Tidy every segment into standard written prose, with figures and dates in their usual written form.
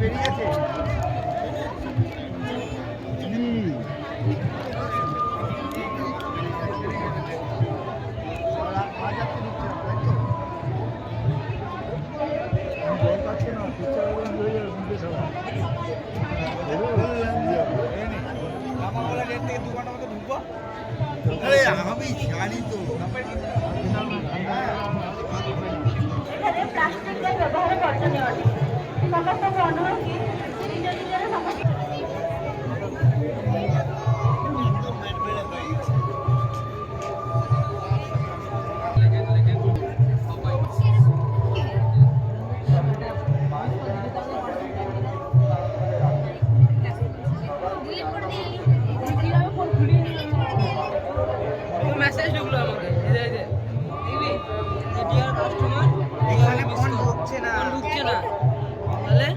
আমি জানি তো প্লাস্টিকের ব্যবহারে বর্জনীয় অটে। সকলকে অনুরোধ কি নিজ নিজের সমস্যা মেসেজ ঢুকলো আমাকে ডিয়ার কাস্টমার এখানে ফোন ঢুকছে না তাহলে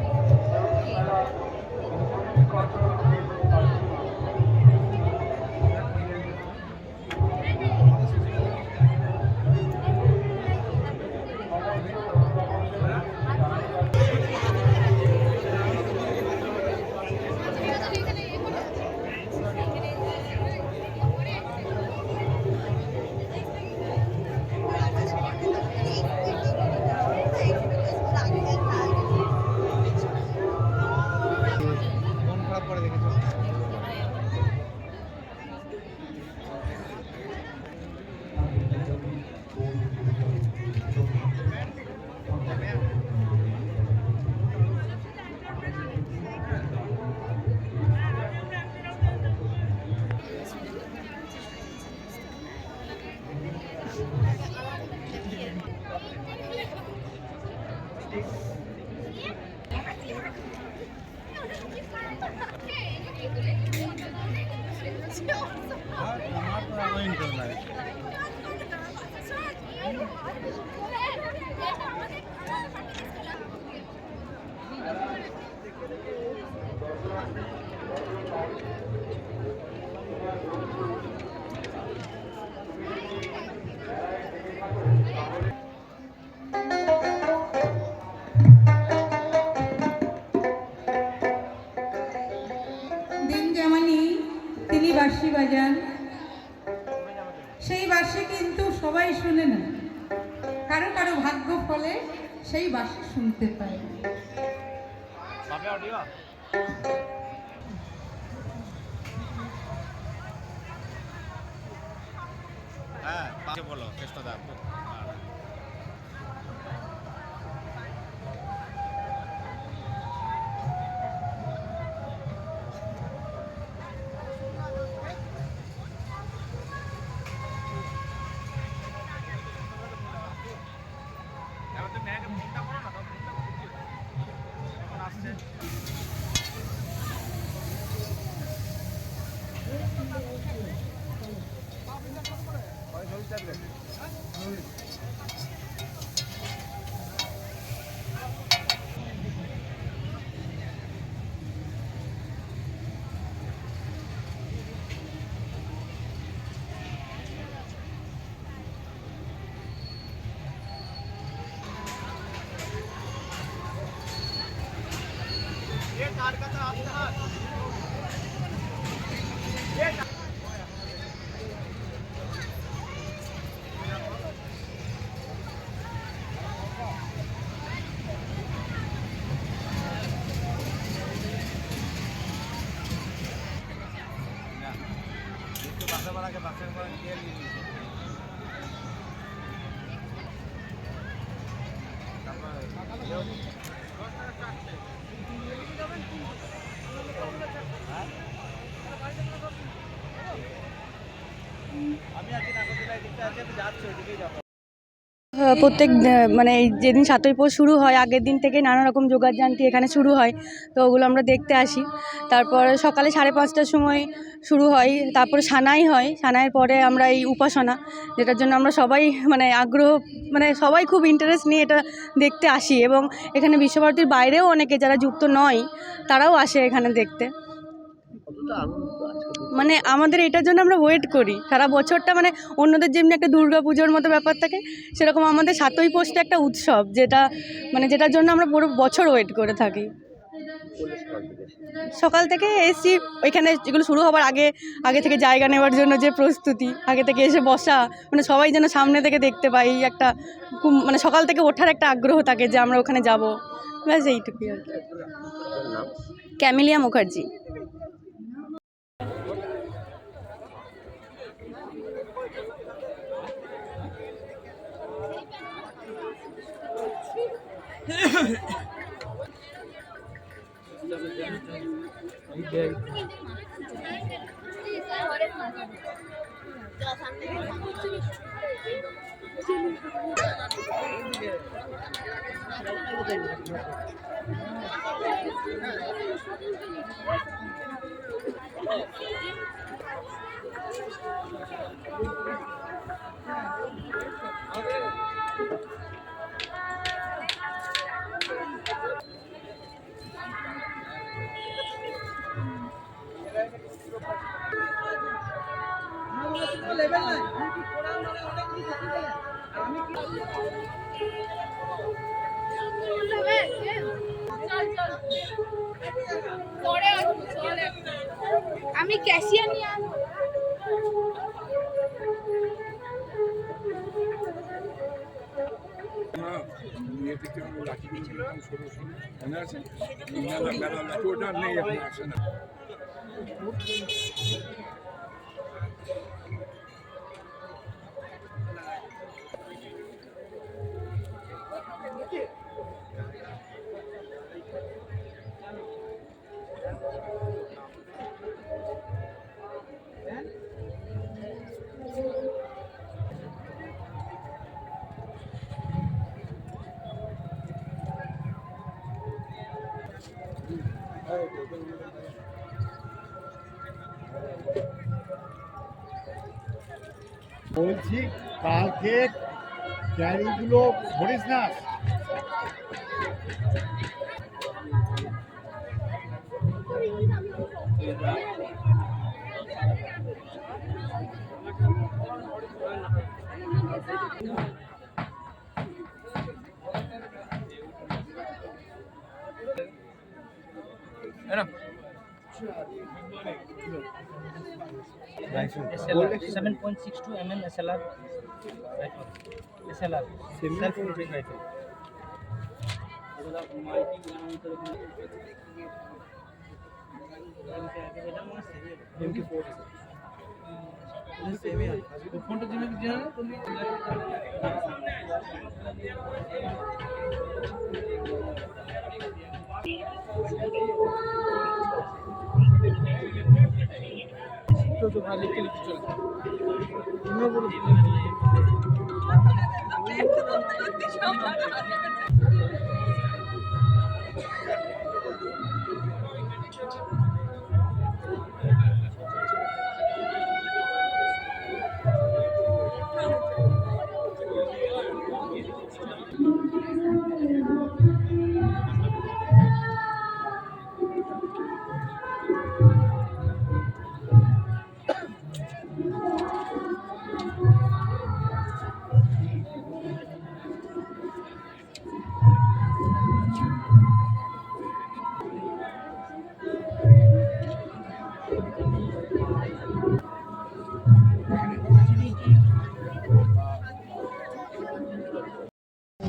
তিনি বাঁশি বাজান, সেই বাঁশি কিন্তু সবাই শুনে না, কারো কারো ভাগ্য ফলে সেই বাঁশি শুনতে পায়। হ্যাঁ বলো কৃষ্ণদা। প্রত্যেক মানে যেদিন ৭ই পৌষ শুরু হয় আগের দিন থেকে নানা রকম যোগাযান্তি এখানে শুরু হয়, তো ওগুলো আমরা দেখতে আসি। তারপর সকালে 5:30টার সময় শুরু হয়, তারপরে সানাই হয়, সানাইয়ের পরে আমরা এই উপাসনা, যেটার জন্য আমরা সবাই মানে আগ্রহ মানে সবাই খুব ইন্টারেস্ট নিয়ে এটা দেখতে আসি। এবং এখানে বিশ্বভারতীর বাইরেও অনেকে যারা যুক্ত নয় তারাও আসে এখানে দেখতে। মানে আমাদের এটার জন্য আমরা ওয়েট করি সারা বছরটা, মানে অন্যদের যেমনি একটা দুর্গা পুজোর মতো ব্যাপার থাকে, সেরকম আমাদের 7ই পৌষটা একটা উৎসব, যেটা মানে যেটার জন্য আমরা পুরো বছর ওয়েট করে থাকি। সকাল থেকে এসেছি, ওইখানে যেগুলো শুরু হবার আগে আগে থেকে জায়গা নেওয়ার জন্য যে প্রস্তুতি, আগে থেকে এসে বসা, মানে সবাই যেন সামনে থেকে দেখতে পাই, একটা খুব মানে সকাল থেকে ওঠার একটা আগ্রহ থাকে যে আমরা ওখানে যাব, ব্যাস এইটুকুই আর কি। ক্যামেলিয়া মুখার্জি। আমি ক্যাশিয়ার নিয়ে আসবো। বলছি কালকে ক্যারিগুলো ধরিস না। SLR 7.62 mm SLR rifle. SLR self-shooting rifle.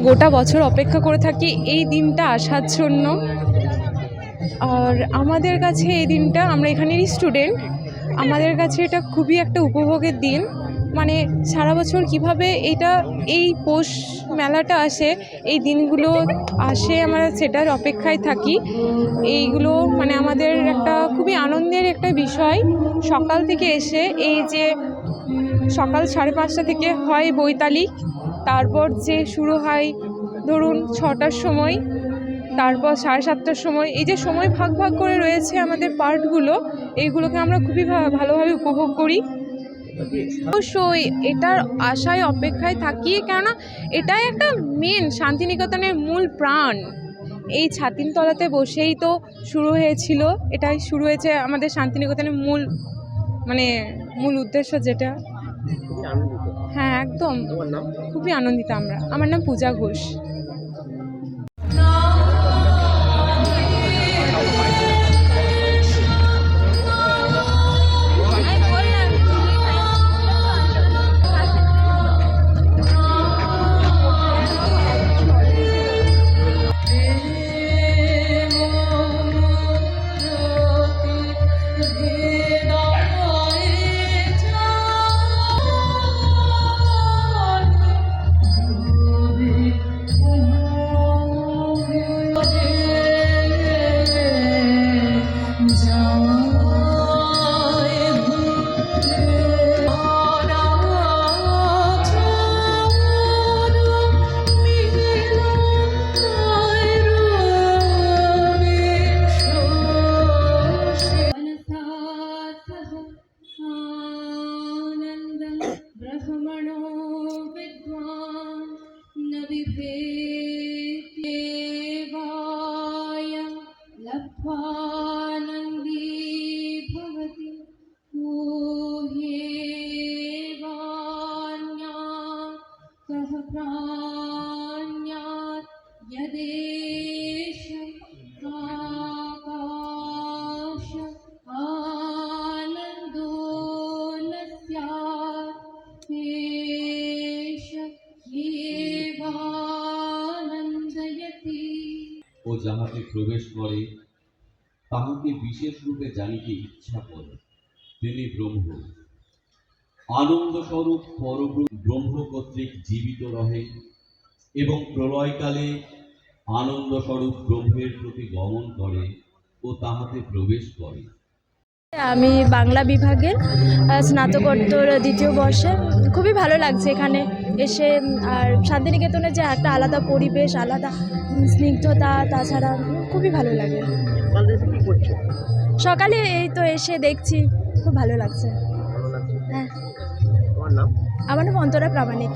গোটা বছর অপেক্ষা করে থাকি এই দিনটা আসার জন্য। আর আমাদের কাছে এই দিনটা, আমরা এখানেরই স্টুডেন্ট, আমাদের কাছে এটা খুবই একটা উপভোগের দিন। মানে সারা বছর কিভাবে এই পৌষ মেলাটা আসে, এই দিনগুলো আসে, আমরা সেটার অপেক্ষায় থাকি। এইগুলো মানে আমাদের একটা খুবই আনন্দের একটা বিষয়। সকাল থেকে এসে এই যে সকাল 5:30 থেকে হয় বৈতালিক, তারপর যে শুরু হয় ধরুন 6টার সময়, তারপর 7:30টার সময়, এই যে সময় ভাগ ভাগ করে রয়েছে আমাদের পার্টগুলো, এইগুলোকে আমরা খুবই ভালোভাবে উপভোগ করি। অবশ্যই এটার আশায় অপেক্ষায় থাকি, কেননা এটাই একটা মেন শান্তিনিকেতনের মূল প্রাণ। এই ছাতিমতলাতে বসেই তো শুরু হয়েছিল, এটাই শুরু হয়েছে আমাদের শান্তিনিকেতনের মূল উদ্দেশ্য যেটা। হ্যাঁ একদম, খুবই আনন্দিত আমরা। আমার নাম পূজা ঘোষ। लब्ध्वानन्दी भवति ऊह्येवान्यात् कः प्राण्यात् यदेष आकाश आनन्दो न स्यात् एष एवानन्दयति। ও যাহাতে প্রবেশ করে তাহাকে বিশেষ রূপে জানিতে ইচ্ছা করে তিনি ব্রহ্ম। আনন্দস্বরূপ পরব্রহ্ম কর্তৃক জীবিত রহে এবং প্রলয়কালে আনন্দস্বরূপ ব্রহ্মের প্রতি গমন করে ও তাহাতে প্রবেশ করে। আমি বাংলা বিভাগের স্নাতকোত্তর দ্বিতীয় বর্ষে। খুবই ভালো লাগছে এখানে এসে, আর শান্তিনিকেতনের যে একটা আলাদা পরিবেশ, আলাদা স্নিগ্ধতা, তাছাড়া খুবই ভালো লাগে। সকালে এই তো এসে দেখছি, খুব ভালো লাগছে। হ্যাঁ, আমার নাম অন্তরা প্রামাণিক।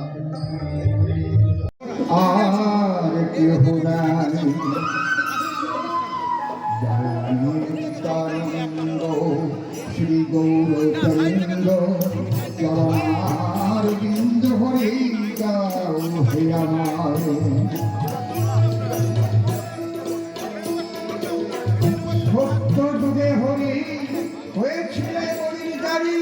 আর কেহ নাই নিত্যানন্দ শ্রী গৌরতরঙ্গ চরণার বিন্দু হরি গাও হে আমার। সত্য যুগে হরি হয়েছিলে বলিদারি,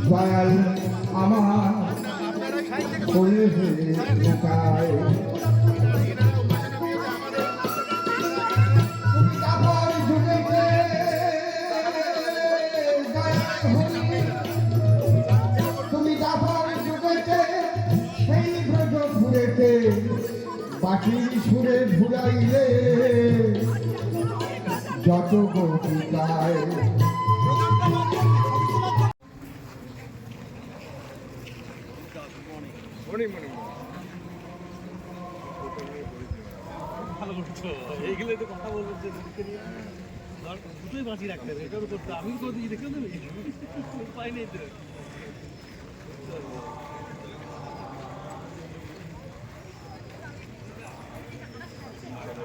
দয়াল আমার কোলে ঢুকায়। তুমি দাফর যুগেতে সেই ব্রজ ঘুরেতে বাকির সুরে ঘুরাইলে যত গোপিকায়। ভালো করছো, এইগুলো তো কথা বলবো যে দুটোই বাঁচিয়ে রাখতে হবে, এটাও করতে আমি করে দিই, দেখে দেবে উপায় নেই তো।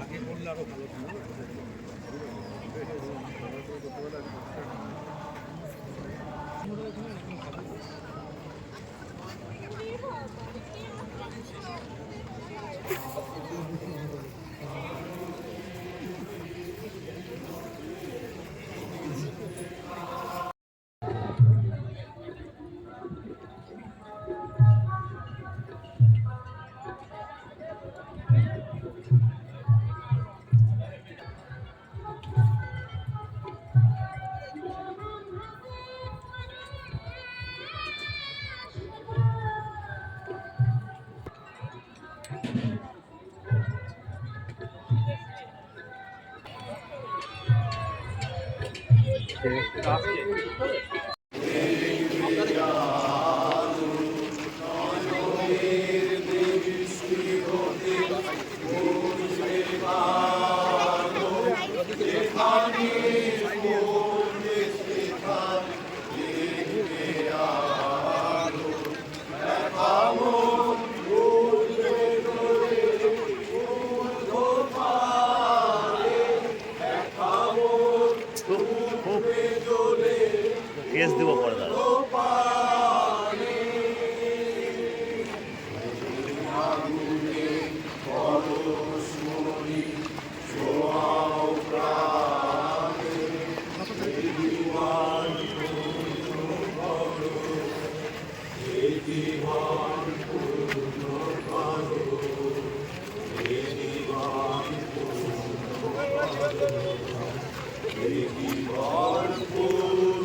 আগে বললে আরো ভালো ছিল। কেস দেবো পরে দাঁড়া। জীবন